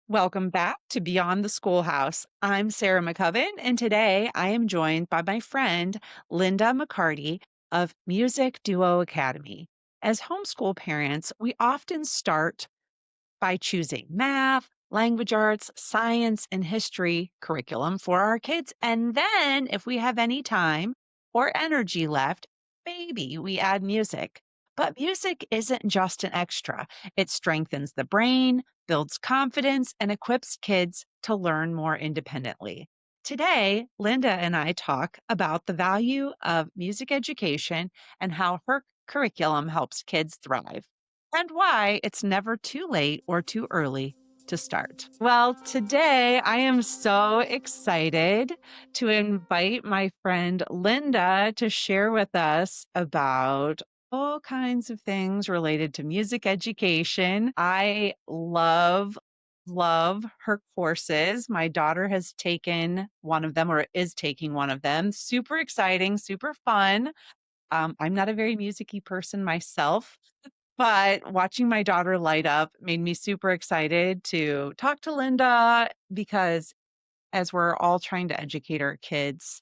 Welcome back to Beyond the Schoolhouse. I'm Sarah McCubbin, and today I am joined by my friend Linda McCarty of Music Duo Academy. As homeschool parents, we often start by choosing math, language arts, science, and history curriculum for our kids. And then, if we have any time or energy left, maybe we add music. But music isn't just an extra, it strengthens the brain, builds confidence, and equips kids to learn more independently. Today, Linda and I talk about the value of music education and how her curriculum helps kids thrive and why it's never too late or too early to start. Well, today I am so excited to invite my friend Linda to share with us about all kinds of things related to music education. I love her courses. My daughter has taken one of them or is taking one of them. Super exciting, super fun. I'm not a very musicy person myself, but watching my daughter light up made me super excited to talk to Linda because as we're all trying to educate our kids,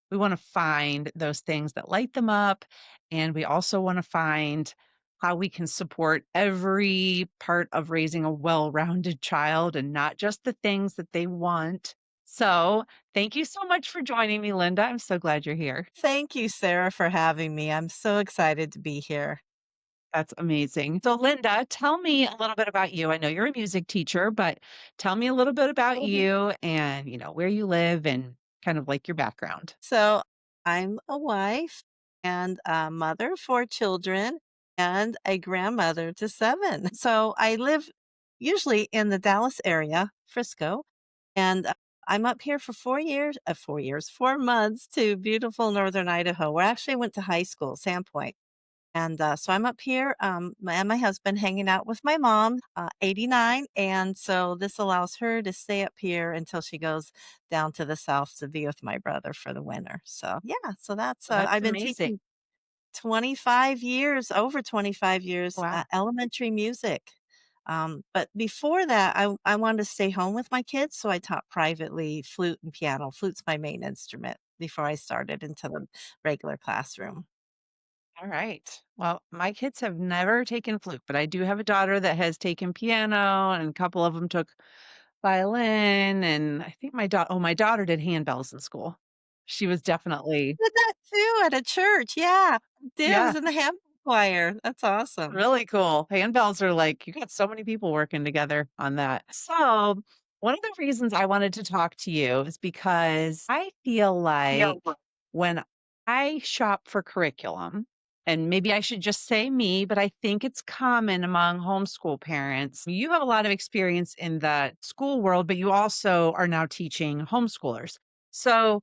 we want to find those things that light them up. And we also want to find how we can support every part of raising a well rounded child and not just the things that they want. So, thank you so much for joining me, Linda. I'm so glad you're here. Thank you, Sarah, for having me. I'm so excited to be here. That's amazing. So, Linda, tell me a little bit about you. I know you're a music teacher, but tell me a little bit about Mhm. you and, where you live and kind of like your background. So, I'm a wife and a mother of 4 children and a grandmother to 7. So, I live usually in the Dallas area, Frisco, and I'm up here for 4 months to beautiful Northern Idaho, where I actually went to high school, Sandpoint. And, so I'm up here, and my husband hanging out with my mom, 89, and so this allows her to stay up here until she goes down to the South to be with my brother for the winter. So, yeah, so that's, Well, that's I've been amazing. teaching 25 years, over 25 years, Wow. elementary music. But before that, I wanted to stay home with my kids, so I taught privately flute and piano. Flute's my main instrument before I started into the regular classroom. All right. Well, my kids have never taken flute, but I do have a daughter that has taken piano and a couple of them took violin. And I think my daughter did handbells in school. She was definitely, Did that too at a church, yeah. Did, I yeah. was in the hymn choir, that's awesome. Really cool. Handbells are like, you got so many people working together on that. So, one of the reasons I wanted to talk to you is because I feel Yeah. like when I shop for curriculum, and maybe I should just say me, but I think it's common among homeschool parents. You have a lot of experience in the school world, but you also are now teaching homeschoolers. So,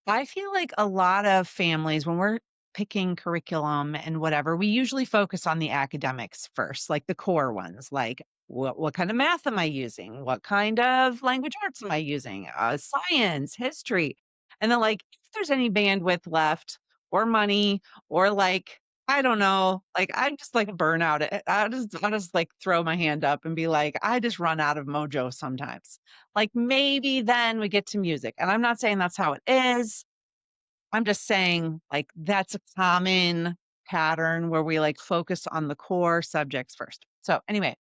I feel like a lot of families, when we're picking curriculum and whatever, we usually focus on the academics first, like the core ones, like what kind of math am I using? What kind of language arts am I using? Science, history. And then, like, if there's any bandwidth left or money or like, I don't know, like I'm just like a burnout. I'll just like throw my hand up and be like, I just run out of mojo sometimes. Like maybe then we get to music. And I'm not saying that's how it is. I'm just saying like that's a common pattern where we like focus on the core subjects first. So anyway,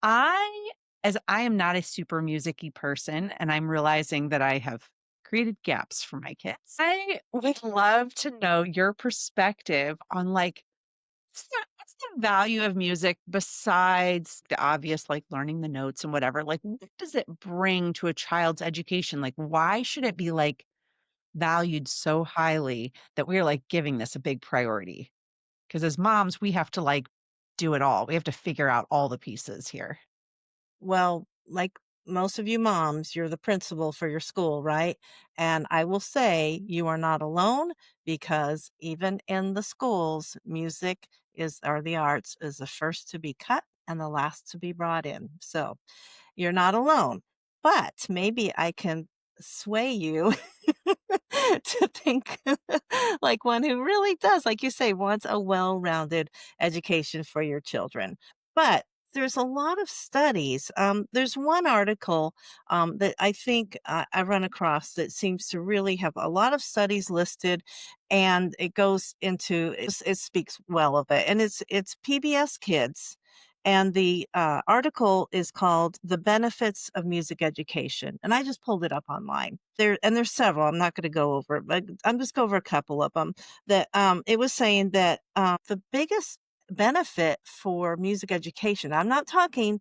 I as I am not a super musicy person and I'm realizing that I have created gaps for my kids. I would love to know your perspective on like what's the value of music besides the obvious, like learning the notes and whatever? Like, what does it bring to a child's education? Like, why should it be like valued so highly that we're like giving this a big priority? Because as moms, we have to like do it all. We have to figure out all the pieces here. Well, like most of you moms, you're the principal for your school, right? And I will say you are not alone because even in the schools, music is or the arts is the first to be cut and the last to be brought in. So, you're not alone. But maybe I can sway you to think like one who really does, like you say, wants a well-rounded education for your children. But there's a lot of studies. There's one article that I think I run across that seems to really have a lot of studies listed, and it goes into it speaks well of it, and it's PBS Kids. And the article is called "The Benefits of Music Education," and I just pulled it up online. There's several. I'm not going to go over it, but I'm just go over a couple of them. That it was saying that the biggest benefit for music education. I'm not talking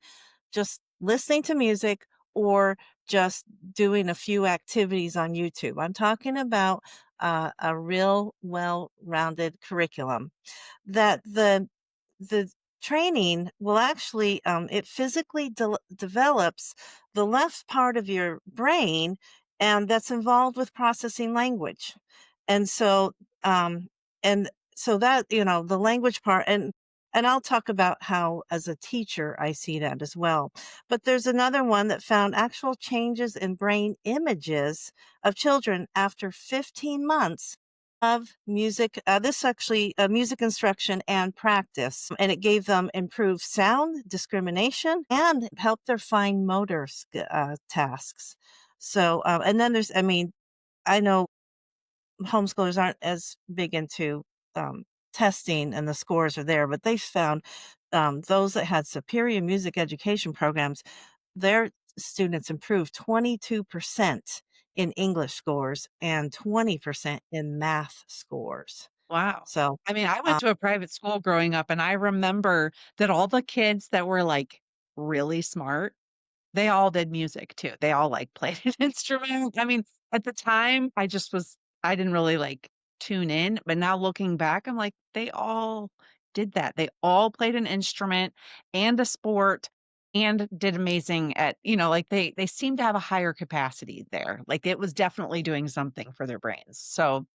just listening to music or just doing a few activities on YouTube. I'm talking about a real well-rounded curriculum that the training will actually it physically develops the left part of your brain and that's involved with processing language. And so um and so that the language part, and I'll talk about how as a teacher I see that as well. But there's another one that found actual changes in brain images of children after 15 months of music. This actually music instruction and practice, and it gave them improved sound discrimination and helped their fine motor tasks. So, and then I mean, I know homeschoolers aren't as big into um, testing and the scores are there, but they found those that had superior music education programs, their students improved 22% in English scores and 20% in math scores. Wow. So, I mean, I went um, to a private school growing up, and I remember that all the kids that were, like, really smart, they all did music too. They all, like, played an instrument. I mean, at the time, I didn't really, like, tune in, but now looking back, I'm like, they all did that. They all played an instrument and a sport and did amazing at like, they seemed to have a higher capacity there. Like, it was definitely doing something for their brains. So,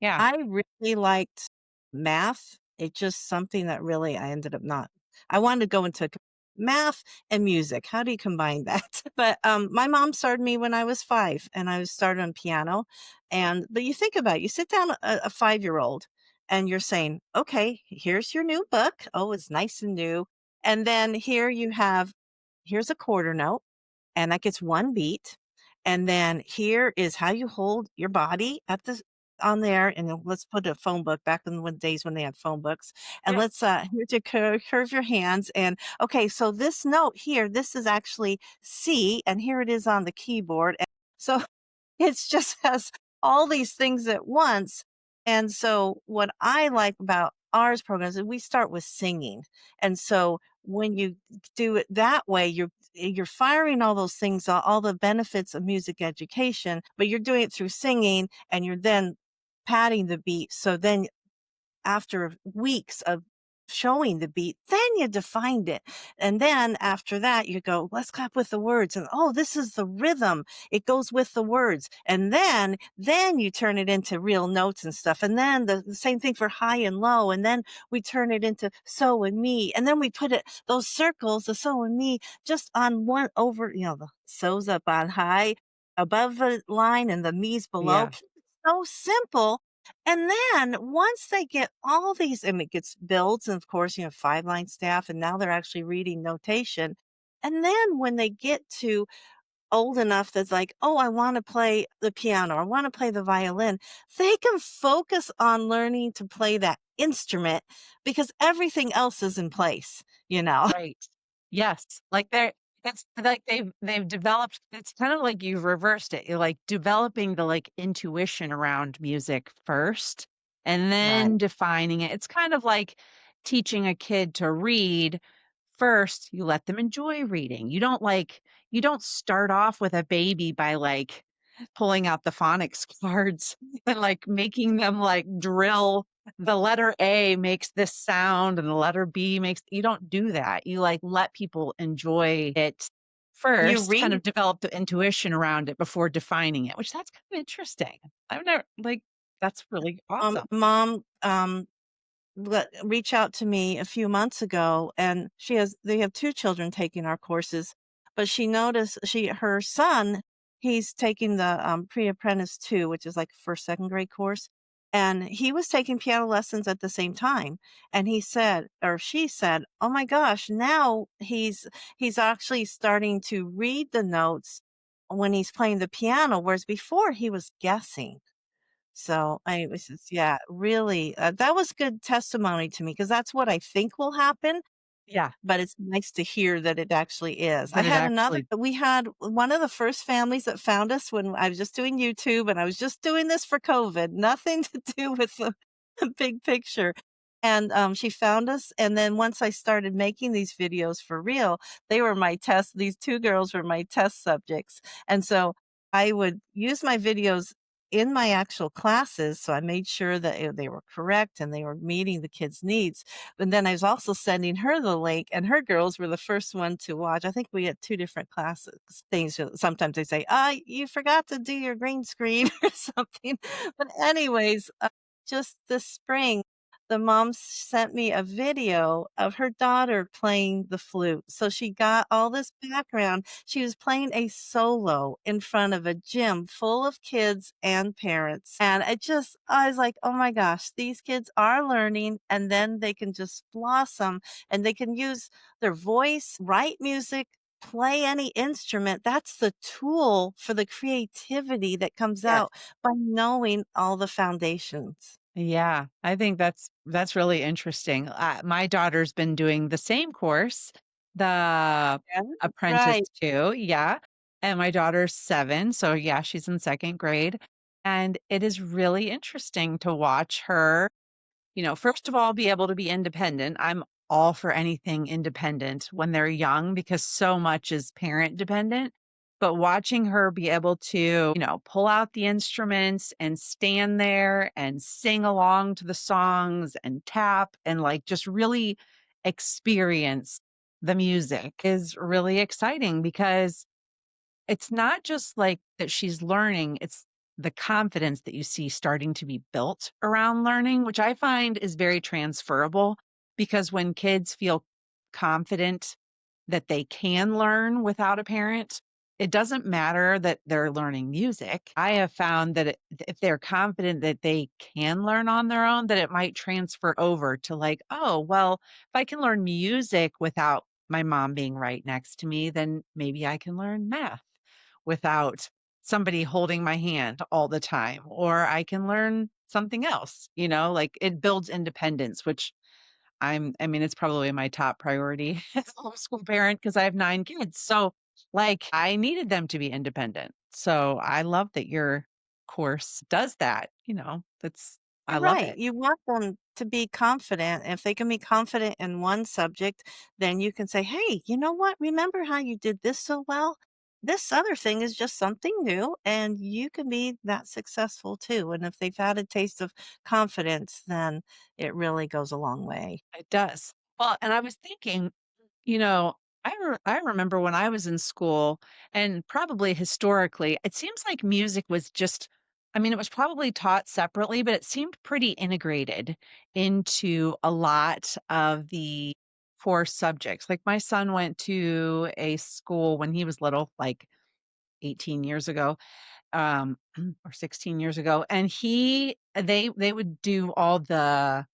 yeah. I really liked math. It's just something that really I ended up not. I wanted to go into math and music. How do you combine that? But my mom started me when I was 5, and I was started on piano. But you think about it, you sit down a 5-year-old, and you're saying, "Okay, here's your new book. Oh, it's nice and new." And then here's a quarter note, and that gets 1 beat. And then here is how you hold your body at the on there, and then let's put a phone book back in the days when they had phone books, and Yeah. let's here's your curve your hands, and okay, so this note here, this is actually C, and here it is on the keyboard. And so it's just has all these things at once. And so what I like about ours program is we start with singing. And so when you do it that way, you're firing all those things, all the benefits of music education, but you're doing it through singing, and you're then padding the beat. So then after weeks of showing the beat, then you defined it. And then after that, you go, let's clap with the words. And oh, this is the rhythm. It goes with the words. And then you turn it into real notes and stuff. And then the same thing for high and low. And then we turn it into so and me. And then we put those circles, the so and me, just on one over, the so's up on high above the line and the me's below. Yeah. So simple, and then once they get all these, and it gets builds, and of course, 5-line staff, and now they're actually reading notation. And then when they get to old enough that's like, oh, I want to play the piano, or I want to play the violin, they can focus on learning to play that instrument because everything else is in place. Right. Yes. Like it's like they've developed it's kind of like you've reversed it. You're like developing the like intuition around music first and Right. then defining it. It's kind of like teaching a kid to read first. You let them enjoy reading. You don't start off with a baby by like pulling out the phonics cards and like making them like drill the letter A makes this sound and the letter B makes you don't do that. You like let people enjoy it You first, kind read, of develop the intuition around it before defining it, which that's kind of interesting. I've never like that's really awesome. mom, reach out to me a few months ago, and they have 2 children taking our courses, but she noticed her son, he's taking the pre-apprentice 2, which is like first, second grade course. and he was taking piano lessons at the same time, and he said or she said, "Oh my gosh, now he's actually starting to read the notes when he's playing the piano, whereas before he was guessing." So, I was just yeah, really, that was good testimony to me because that's what I think will happen, Yeah, but it's nice to hear that it actually is. I that it had another actually we had one of the first families that found us when I was just doing YouTube, and I was just doing this for COVID, nothing to do with the big picture. And, she found us, and then once I started making these videos for real, they were my test these 2 girls were my test subjects. And so I would use my videos in my actual classes, so I made sure that, they were correct and they were meeting the kids' needs. But then I was also sending her the link, and her girls were the first one to watch. I think we had 2 different classes things sometimes they say, you forgot to do your green screen," or something. But anyways, just this spring, the mom sent me a video of her daughter playing the flute. So she got all this background. She was playing a solo in front of a gym full of kids and parents. And I was like, oh my gosh, these kids are learning and then they can just blossom and they can use their voice, write music, play any instrument. That's the tool for the creativity that comes yes. out by knowing all the foundations. Yeah, I think that's really interesting. My daughter's been doing the same course, the Yeah, apprentice right. too, yeah, and my daughter's 7, so yeah, she's in 2nd grade, and it is really interesting to watch her, first of all, be able to be independent. I'm all for anything independent when they're young because so much is parent dependent. But watching her be able to, pull out the instruments and stand there and sing along to the songs and tap and like just really experience the music is really exciting because it's not just like that she's learning, it's the confidence that you see starting to be built around learning, which I find is very transferable because when kids feel confident that they can learn without a parent, it doesn't matter that they're learning music. I have found that if they're confident that they can learn on their own, that it might transfer over to like, oh, well, if I can learn music without my mom being right next to me, then maybe I can learn math without somebody holding my hand all the time, or I can learn something else, like it builds independence, which I mean, it's probably my top priority as a homeschool parent because I have 9 kids. So like I needed them to be independent. So I love that your course does that, I You're love right. it. You want them to be confident. If they can be confident in one subject, then you can say, "Hey, you know what? Remember how you did this so well? This other thing is just something new, and you can be that successful too." And if they've had a taste of confidence, then it really goes a long way. It does. Well, and I was thinking, you know, I remember when I was in school and probably historically, it seems like music was just I mean, it was probably taught separately, but it seemed pretty integrated into a lot of the core subjects. Like my son went to a school when he was little, like 18 years ago, or 16 years ago, and they would do all the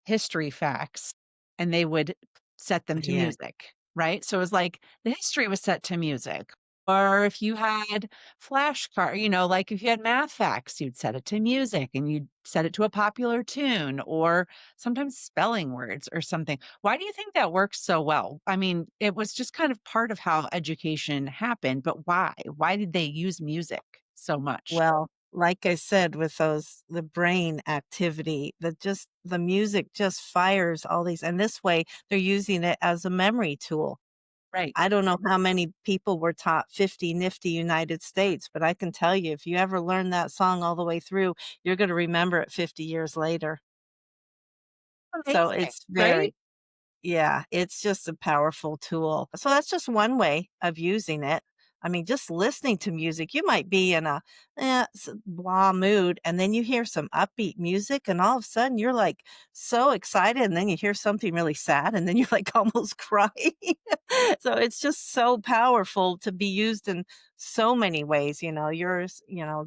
history facts and they would set them to Yeah. music, right? So it was like the history was set to music. Or if you had flashcard, like if you had math facts, you'd set it to music and you'd set it to a popular tune or sometimes spelling words or something. Why do you think that works so well? I mean, it was just kind of part of how education happened, but why? Why did they use music so much? Well, like I said, with the brain activity, the music just fires all these, and this way they're using it as a memory tool. Right. I don't know how many people were taught 50 Nifty United States, but I can tell you, if you ever learn that song all the way through, you're gonna remember it 50 years later. So Amazing, it's right? very yeah, it's just a powerful tool. So that's just one way of using it. I mean, just listening to music, you might be in a blah mood, and then you hear some upbeat music, and all of a sudden you're like so excited, and then you hear something really sad, and then you're like almost crying. So it's just so powerful to be used in so many ways. Yours,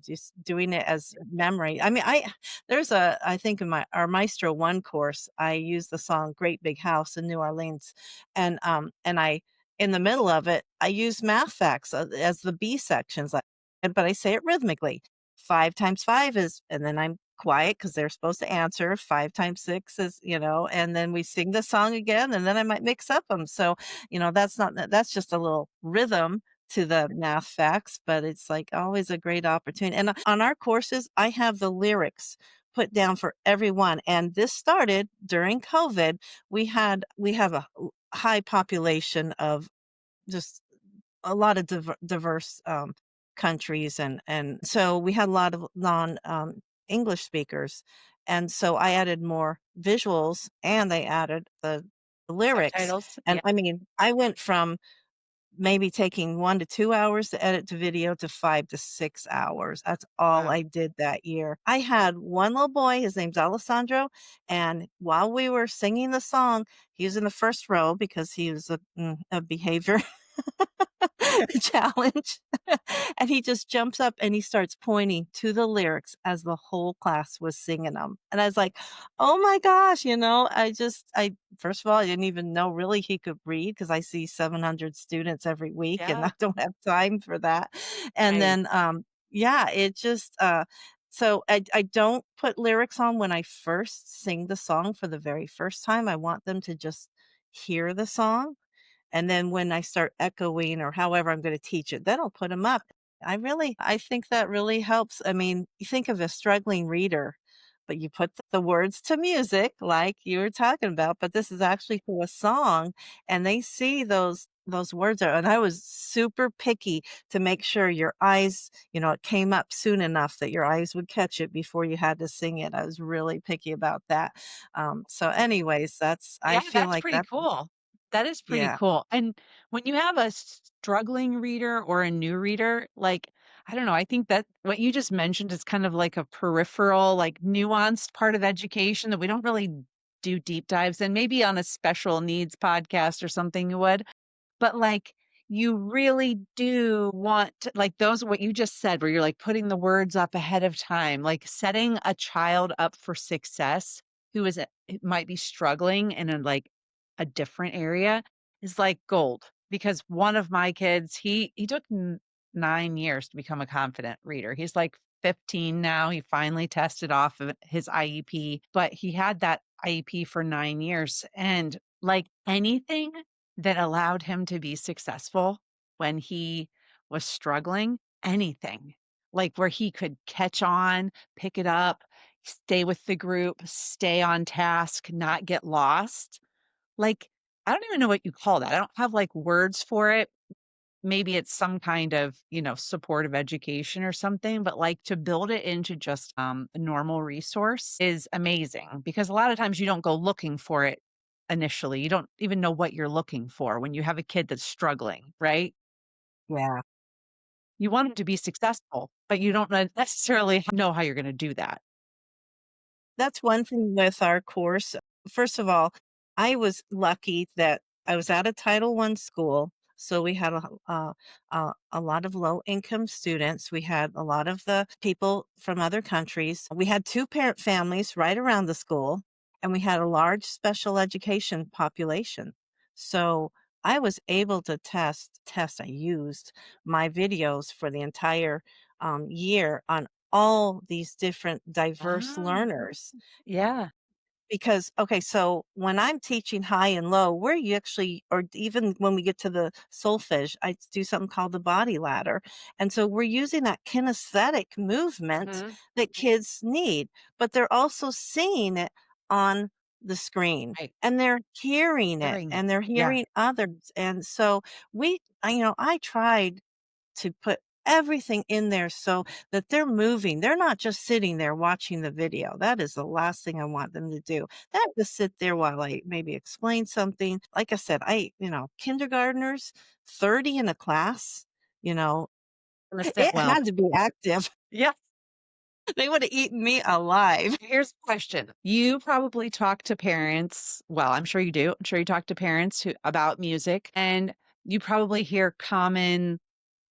just doing it as memory. I mean, I think in our Maestro 1 course, I use the song Great Big House in New Orleans, and I in the middle of it, I use math facts as the B sections, but I say it rhythmically. 5 times 5 is, and then I'm quiet because 'cause they're supposed to answer. 5 times 6 is, and then we sing the song again, and then I might mix up them. So, that's just a little rhythm to the math facts, but it's, like, always a great opportunity. And on our courses, I have the lyrics put down for everyone, and this started during COVID. We have a high population of just a lot of diverse, countries, and so we had a lot of English speakers, and so I added more visuals, and I added the lyrics, Subtitles. and, Yeah. I mean, I went from maybe taking 1 to 2 hours to edit the video to 5 to 6 hours. That's all Wow. I did that year. I had one little boy, his name's Alessandro, and while we were singing the song, he was in the first row because he was a behavior challenge. And he just jumps up and he starts pointing to the lyrics as the whole class was singing them. And I was like, "Oh my gosh," I first of all, I didn't even know really he could read because I see 700 students every week and Yeah. I don't have time for that. And Right. then, yeah, it just, so I don't put lyrics on when I first sing the song for the very first time. I want them to just hear the song, and then when I start echoing or however I'm gonna teach it, then I'll put them up. I think that really helps. I mean, you think of a struggling reader, but you put the words to music like you were talking about, but this is actually to a song, and they see those words are, and I was super picky to make sure your eyes, it came up soon enough that your eyes would catch it before you had to sing it. I was really picky about that. So anyways, I Yeah, feel that's like pretty that. cool. That is pretty Yeah. cool. And when you have a struggling reader or a new reader, like, I don't know, I think that what you just mentioned is kind of like a peripheral, like nuanced part of education that we don't really do deep dives in. Maybe on a special needs podcast or something you would. But, like, you really do want to like, those what you just said, where you're, like, putting the words up ahead of time, like, setting a child up for success who is it might be struggling in a different area is like gold. Because one of my kids, he took 9 years to become a confident reader. He's, like, 15 now. He finally tested off of his IEP, but he had that IEP for 9 years, and, like, anything that allowed him to be successful when he was struggling, anything, like where he could catch on, pick it up, stay with the group, stay on task, not get lost. Like, I don't even know what you call that. I don't have like words for it. Maybe it's some kind of, supportive education or something, but like to build it into just a normal resource is amazing because a lot of times you don't go looking for it initially. You don't even know what you're looking for when you have a kid that's struggling, right? Yeah. You want them to be successful, but you don't necessarily know how you're going to do that. That's one thing with our course. First of all, I was lucky that I was at a Title I school, so we had a lot of low-income students. We had a lot of the people from other countries. We had two-parent families right around the school, and we had a large special education population. So I was able to I used my videos for the entire, year on all these different diverse Ah, learners. yeah. Because, okay, so when I'm teaching high and low, we're actually, or even when we get to the solfege, I do something called the body ladder. And so we're using that kinesthetic movement Mhm. that kids need, but they're also seeing it on the screen Right. and they're hearing it Hearing it. and they're Yeah. hearing others. And so I tried to put everything in there so that they're moving. They're not just sitting there watching the video. That is the last thing I want them to do. They have to sit there while I maybe explain something. Like I said, kindergartners, 30 in a class. you know, Innocent it well. had to be active. Yeah. They would have eaten me alive. Here's a question. You probably talk to parents. Well, I'm sure you do. I'm sure you talk to parents who about music, and you probably hear common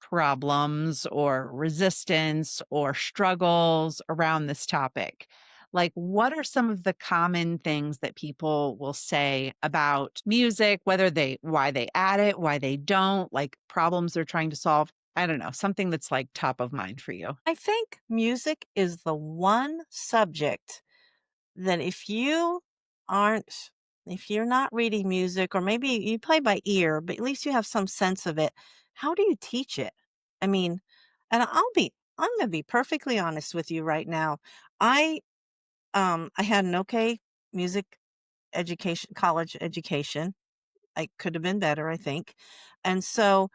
problems or resistance or struggles around this topic. Like, what are some of the common things that people will say about music, why they add it, why they don't, like problems they're trying to solve? I don't know, something that's like top of mind for you. I think music is the one subject that aren't if you're not reading music or maybe you play by ear, but at least you have some sense of it, how do you teach it? I mean, and I'm gonna be perfectly honest with you right now. I I had an okay music education, college education. I could have been better, I think. And so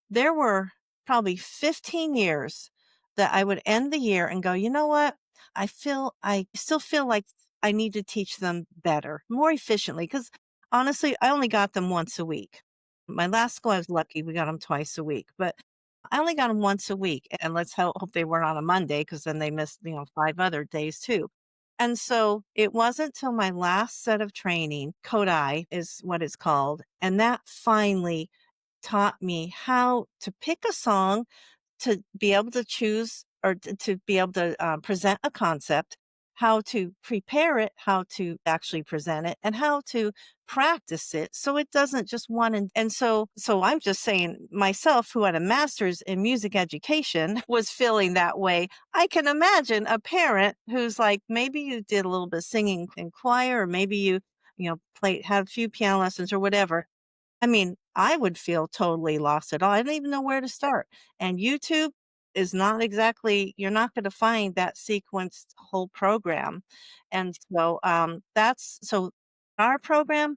there were probably 15 years that I would end the year and go, "You know what? I still feel like I need to teach them better, more efficiently." Because honestly, I only got them once a week. My last school, I was lucky, we got them twice a week, but I only got them once a week, and let's hope they weren't on a Monday, because then they missed, 5 other days too. And so it wasn't till my last set of training, Kodai is what it's called, and that finally taught me how to pick a song, to be able to choose or to be able to present a concept, how to prepare it, how to actually present it, and how to practice it so it doesn't just and so I'm just saying myself, who had a master's in music education, was feeling that way. I can imagine a parent who's like, maybe you did a little bit of singing in choir, or maybe you play had a few piano lessons or whatever. I mean, I would feel totally lost at all. I don't even know where to start. And YouTube is not exactly, you're not going to find that sequenced whole program. And so that's so our program.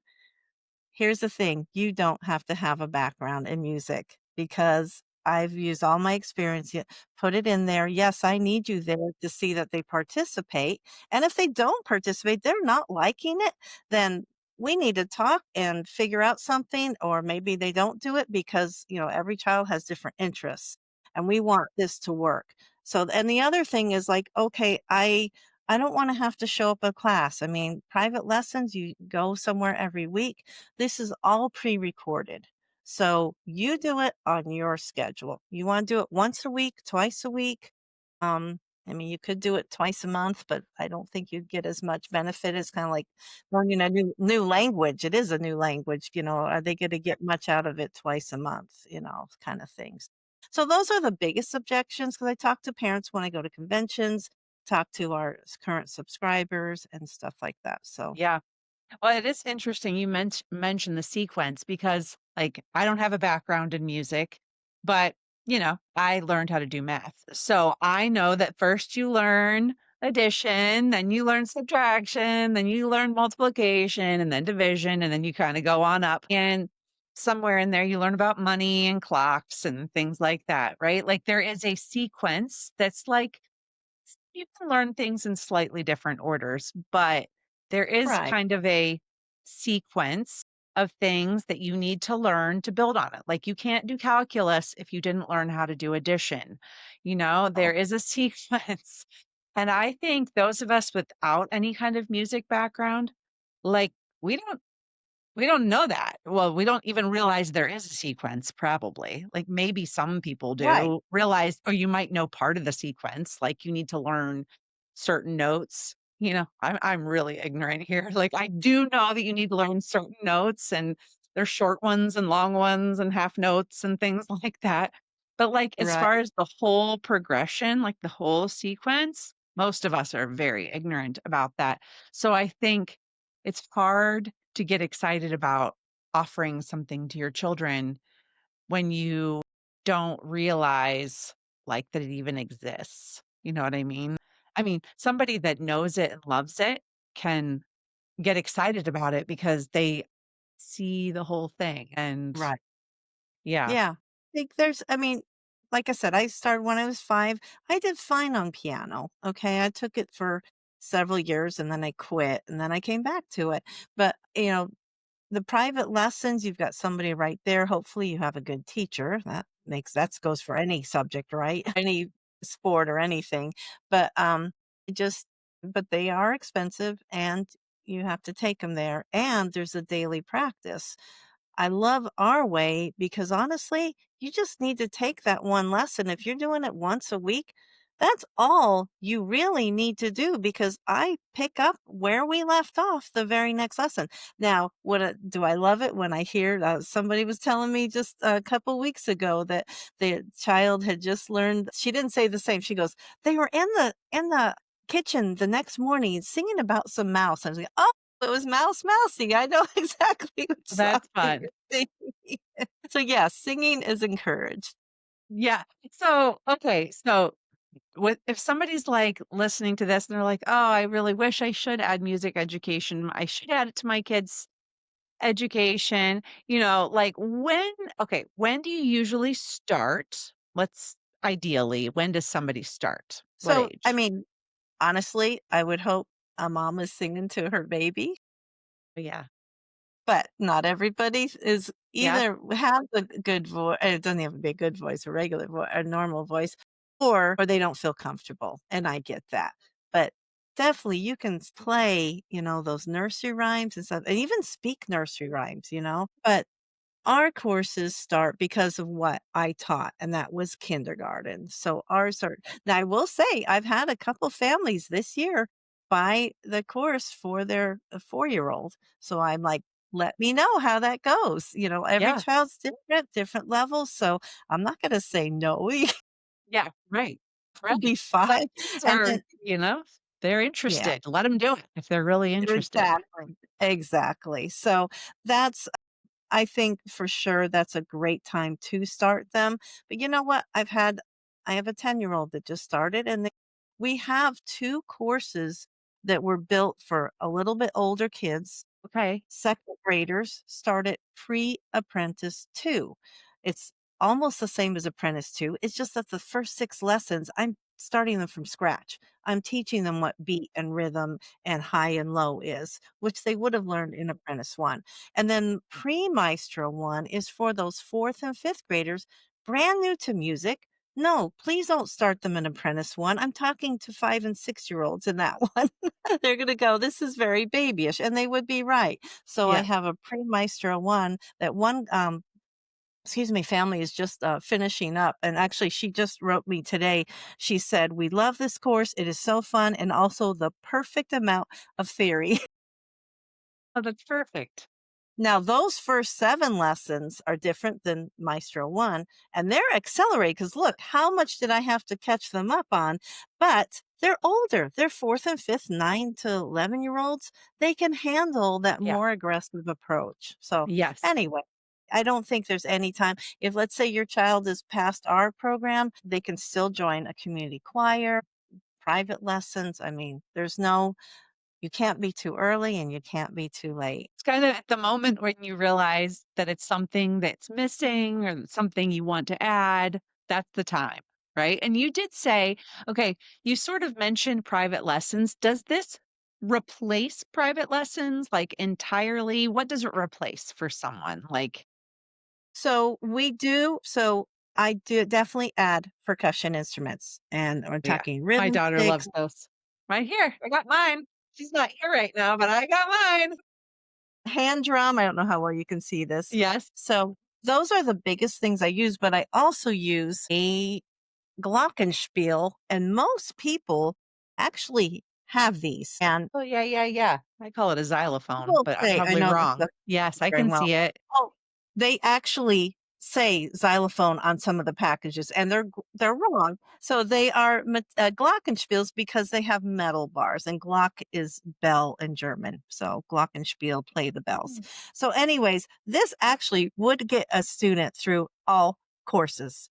Here's the thing, you don't have to have a background in music because I've used all my experience, put it in there. Yes, I need you there to see that they participate. And if they don't participate, they're not liking it, then we need to talk and figure out something, or maybe they don't do it because, every child has different interests and we want this to work. So, and the other thing is like, okay, I don't want to have to show up at class. I mean, private lessons, you go somewhere every week. This is all pre-recorded. So you do it on your schedule. You want to do it once a week, twice a week. Um, I mean, you could do it twice a month, but I don't think you'd get as much benefit. It's kind of like learning a new language. It is a new language. Are they going to get much out of it twice a month? Kind of things. So those are the biggest objections because I talk to parents when I go to conventions, talk to our current subscribers and stuff like that. So Yeah. Well, it is interesting you mentioned the sequence because, like, I don't have a background in music, but, I learned how to do math. So I know that first you learn addition, then you learn subtraction, then you learn multiplication, and then division, and then you kind of go on up. And somewhere in there, you learn about money and clocks and things like that, right? Like, there is a sequence that's like, you can learn things in slightly different orders, but there is right, kind of a sequence of things that you need to learn to build on it. Like, you can't do calculus if you didn't learn how to do addition. There oh, is a sequence. And I think those of us without any kind of music background, like, we don't know that. Well, we don't even realize there is a sequence, probably. Like, maybe some people right, do realize, or you might know part of the sequence, like you need to learn certain notes. I'm really ignorant here. Like, I do know that you need to learn certain notes, and there's short ones and long ones and half notes and things like that. But, like, as right, far as the whole progression, like the whole sequence, most of us are very ignorant about that. So I think it's hard to get excited about offering something to your children when you don't realize, like, that it even exists. You know what I mean? I mean, somebody that knows it and loves it can get excited about it because they see the whole thing. And right. yeah, Yeah. I mean, like I said, I started when I was 5. I did fine on piano. Okay. I took it for several years and then I quit and then I came back to it. But, the private lessons, you've got somebody right there. Hopefully, you have a good teacher. That goes for any subject, right? Any sport or anything. But it just but they are expensive, and you have to take them there. And there's a daily practice. I love our way because honestly, you just need to take that one lesson. If you're doing it once a week, that's all you really need to do because I pick up where we left off the very next lesson. Now, do I love it when I hear somebody was telling me just a couple weeks ago that the child had just learned, she didn't say the same. She goes, they were in the kitchen the next morning singing about some mouse. I was like, oh, it was Mouse Mousy. I know exactly which song That's you're fun. singing. So, yes, singing is encouraged. Yeah. So, okay. So, if somebody's like listening to this and they're like, "Oh, I really wish I should add music education. I should add it to my kids' education." Like when do you usually start? Ideally, when does somebody start? What So, I age? mean, honestly, I would hope a mom is singing to her baby, Yeah. but not everybody is Yeah. either has a good voice. It doesn't have to be a good voice, a regular voice, a normal voice, or they don't feel comfortable, and I get that. But definitely, you can play, those nursery rhymes and stuff, and even speak nursery rhymes. But our courses start because of what I taught, and that was kindergarten. So ours are now I will say I've had a couple families this year buy the course for their 4-year-old. So I'm like, let me know how that goes. Every Yeah. child's different, different levels. So I'm not gonna say no, you Yeah. Right. will Right. be But fine. kids And are, then they're yeah, interested. Let them do it if they're really interested. exactly. Exactly. So that's I think for sure that's a great time to start them. But you know what? I have a 10-year-old that just started and we have 2 courses that were built for a little bit older kids. Okay. Second graders start at pre-apprentice 2. It's almost the same as apprentice 2. It's just that the first 6 lessons, I'm starting them from scratch. I'm teaching them what beat and rhythm and high and low is, which they would have learned in apprentice 1. And then pre-maestro 1 is for those 4th and 5th graders brand new to music. No, please don't start them in apprentice 1. I'm talking to 5 and 6-year-olds in that one. They're gonna go, "This is very babyish," and they would be right. So I Yeah. have a pre-maestro 1 that family is just, finishing up, and actually she just wrote me today. She said, "We love this course. It is so fun and also the perfect amount of theory." Oh, that's perfect. Now, those first 7 lessons are different than Maestro 1, and they're accelerated because look, how much did I have to catch them up on? But they're older. They're 4th and 5th, 9 to 11-year-olds. They can handle that Yeah. more aggressive approach. So, Yes. anyway, I don't think there's any time. If let's say your child is past our program, they can still join a community choir, private lessons. I mean, you can't be too early and you can't be too late. It's kind of at the moment when you realize that it's something that's missing or something you want to add, that's the time, right? And you did say, okay, you sort of mentioned private lessons. Does this replace private lessons like entirely? What does it replace for someone? Like, So I do definitely add percussion instruments, and we're yeah, talking my rhythm daughter sticks, loves those. Right here, I got mine. She's not here right now, but I got mine. hand drum. I don't know how well you can see this. Yes. So those are the biggest things I use, but I also use a glockenspiel, and most people actually have these. And Oh, yeah, yeah, yeah. I call it a xylophone, people but I'm say, I probably know this wrong. doesn't Yes, I very can well. see it. Oh, they actually say xylophone on some of the packages, and they're wrong. So they are glockenspiels because they have metal bars, and Glock is bell in German. So glockenspiel, play the bells. Mm. So, anyways, this actually would get a student through all courses,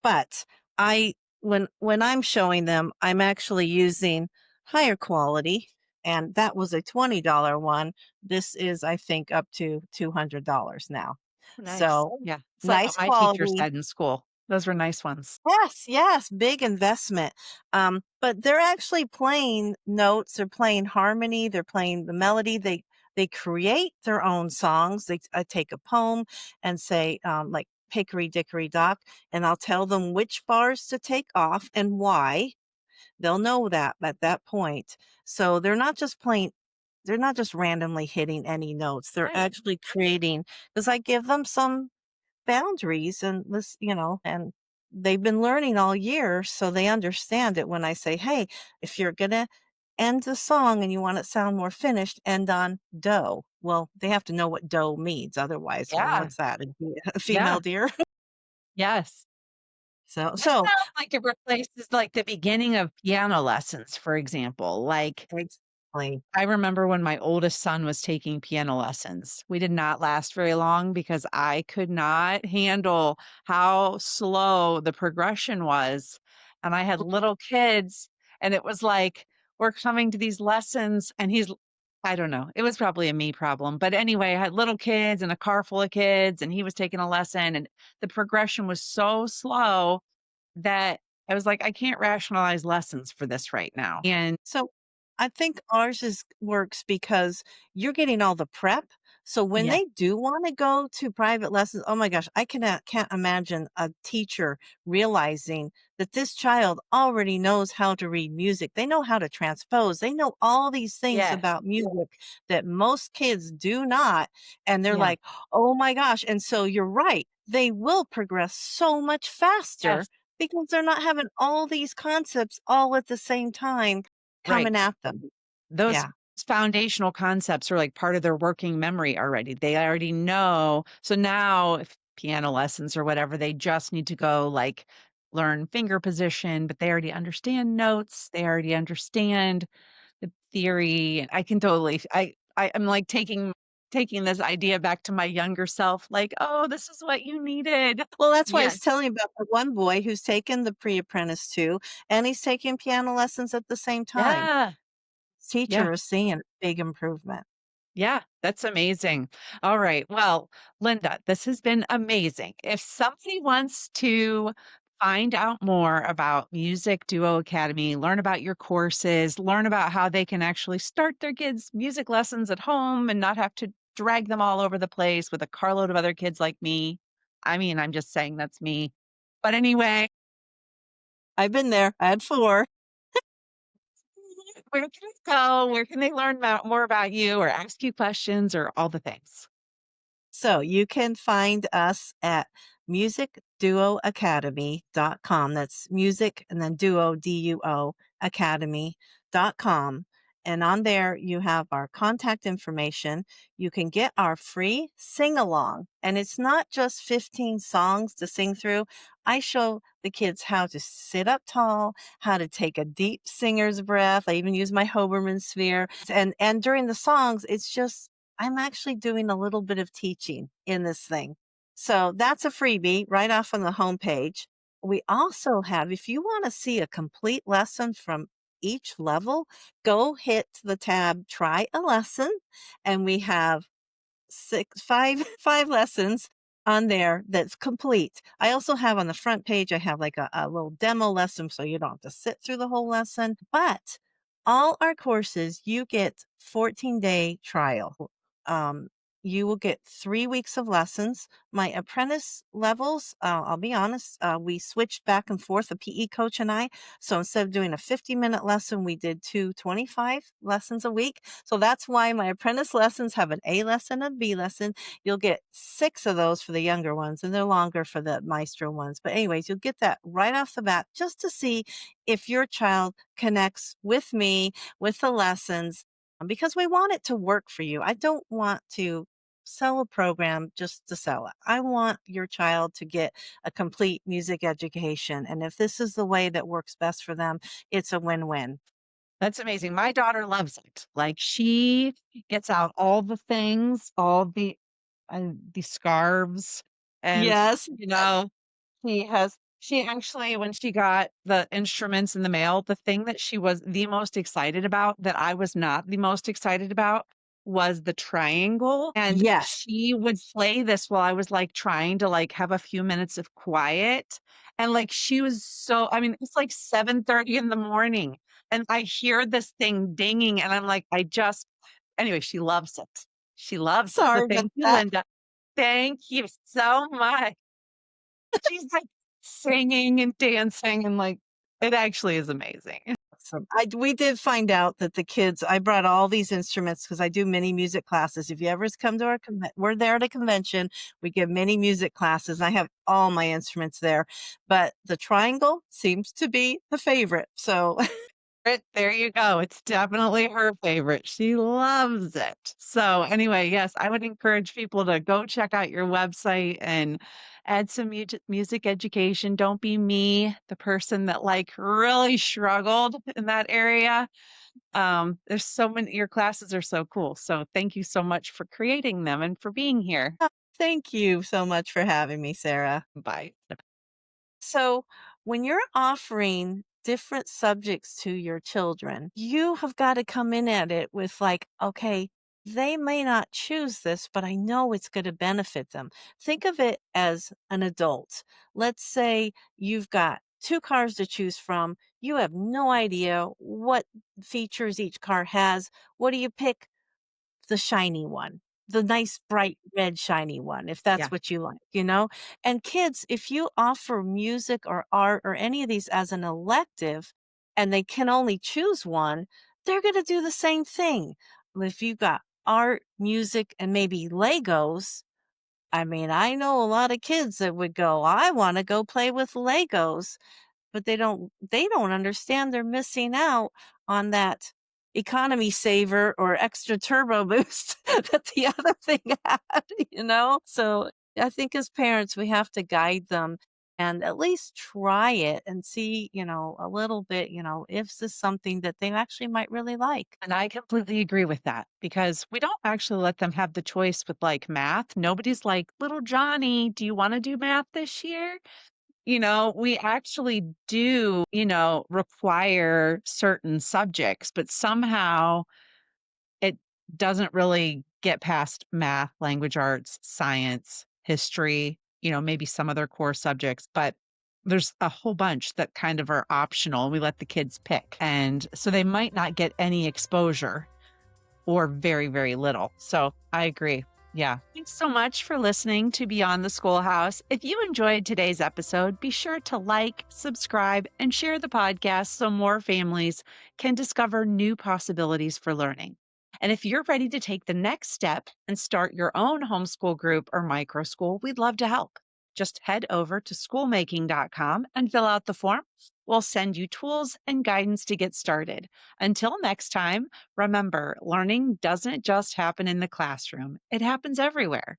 but I when I'm showing them, I'm actually using higher quality, and that was a $20 one. This is, I think, up to $200 now. Nice. So, Yeah. It's like what nice my teacher quality. said in school. Those were nice ones. Yes, yes, big investment. But they're actually playing notes, they're playing harmony, they're playing the melody. They create their own songs. I take a poem and say, like, Hickory Dickory Dock, and I'll tell them which bars to take off and why. They'll know that at that point. So they're not just randomly hitting any notes. They're Right. actually creating, because I give them some boundaries and this, and they've been learning all year, so they understand it when I say, "Hey, if you're gonna end the song and you want it to sound more finished, end on do." Well, they have to know what do means. Otherwise, well, Yeah. what's that? A Yeah. female deer? Yes. So This so sounds like it replaces, like, the beginning of piano lessons, for example. Like, exactly. I remember when my oldest son was taking piano lessons. We did not last very long because I could not handle how slow the progression was. And I had little kids, and it was like, we're coming to these lessons, and I don't know, it was probably a me problem. But anyway, I had little kids and a car full of kids, and he was taking a lesson, and the progression was so slow that I was like, I can't rationalize lessons for this right now. And So I think ours is works because you're getting all the prep. So when yeah, they do want to go to private lessons, oh my gosh, I can't imagine a teacher realizing that this child already knows how to read music. They know how to transpose. They know all these things yes, about music that most kids do not. And they're yeah, like, oh my gosh. And so you're right. They will progress so much faster yes. because they're not having all these concepts all at the same time Right. coming at them. Those Yeah. foundational concepts are like part of their working memory already. They already know. So now, if piano lessons or whatever, they just need to go like learn finger position, but they already understand notes. They already understand the theory. And I can totally, I'm like taking this idea back to my younger self, like, oh, this is what you needed. Well, that's why I Yes. was telling you about the one boy who's taken the pre-apprentice too, and he's taking piano lessons at the same time. Yeah. Yeah. Teacher is seeing big improvement. Yeah, that's amazing. All right. Well, Linda, this has been amazing. If somebody wants to find out more about Music Duo Academy, learn about your courses, learn about how they can actually start their kids' music lessons at home and not have to drag them all over the place with a carload of other kids like me. I mean, I'm just saying that's me. But anyway, I've been there. I had 4. where can they go? Where can they learn more about you or ask you questions or all the things? So you can find us at musicduoacademy.com. That's music and then duo, DUO, academy.com. And on there, you have our contact information. You can get our free sing along. And it's not just 15 songs to sing through. I show the kids how to sit up tall, how to take a deep singer's breath. I even use my Hoberman sphere. And during the songs, it's just I'm actually doing a little bit of teaching in this thing. So that's a freebie right off on the homepage. We also have, if you want to see a complete lesson from each level, go hit the tab, try a lesson, and we have five lessons on there that's complete. I also have on the front page, I have like a little demo lesson so you don't have to sit through the whole lesson. But all our courses, you get 14-day trial. Um, you will get 3 weeks of lessons. My apprentice levels, I'll be honest, we switched back and forth, the PE coach and I. So instead of doing a 50-minute lesson, we did 2 25 lessons a week. So that's why my apprentice lessons have an A lesson and B lesson. You'll get 6 of those for the younger ones, and they're longer for the maestro ones. But anyways, you'll get that right off the bat just to see if your child connects with me, with the lessons, because we want it to work for you. I don't want to sell a program just to sell it. I want your child to get a complete music education. And if this is the way that works best for them, it's a win-win. That's amazing. My daughter loves it. Like, she gets out all the things, all the scarves, and, Yes. you know, she actually, when she got the instruments in the mail, the thing that she was the most excited about, that I was not the most excited about, was the triangle, and Yes. she would play this while I was, like, trying to, like, have a few minutes of quiet, and, like, she was so, I mean, it's like 7:30 in the morning, and I hear this thing dinging, and I'm like, I just anyway, she loves it. She loves it. So Sorry about thank you, that. Linda. Thank you so much. She's like singing and dancing and like it actually is amazing. Awesome. We did find out that the kids I brought all these instruments because I do mini music classes. If you ever come to our we're there at a convention, we give mini music classes. I have all my instruments there, but the triangle seems to be the favorite. So There you go. It's definitely her favorite. She loves it. So, anyway, yes, I would encourage people to go check out your website and add some music education. Don't be me, the person that like really struggled in that area. There's so many, your classes are so cool. So, thank you so much for creating them and for being here. thank you so much for having me, Sarah. Bye. So, when you're offering different subjects to your children, you have got to come in at it with, like, okay, they may not choose this, but I know it's going to benefit them. Think of it as an adult. Let's say you've got two cars to choose from. You have no idea what features each car has. What do you pick? The shiny one, the nice bright red shiny one, if that's Yeah. what you like, you know? And kids, if you offer music or art or any of these as an elective and they can only choose one, they're going to do the same thing. If you've got art, music, and maybe Legos, I mean, I know a lot of kids that would go, I want to go play with Legos, but they don't understand they're missing out on that economy saver or extra turbo boost that the other thing had, you know? So, I think as parents, we have to guide them and at least try it and see, a little bit, if this is something that they actually might really like. And I completely agree with that because we don't actually let them have the choice with like math. Nobody's like, little Johnny, do you want to do math this year? We actually do, require certain subjects, but somehow it doesn't really get past math, language arts, science, history, maybe some other core subjects, but there's a whole bunch that kind of are optional. We let the kids pick. And so they might not get any exposure or very, very little. So I agree. Yeah. Thanks so much for listening to Beyond the Schoolhouse. If you enjoyed today's episode, be sure to like, subscribe, and share the podcast so more families can discover new possibilities for learning. And if you're ready to take the next step and start your own homeschool group or micro school, we'd love to help. Just head over to schoolmaking.com and fill out the form. We'll send you tools and guidance to get started. Until next time, remember, learning doesn't just happen in the classroom, it happens everywhere.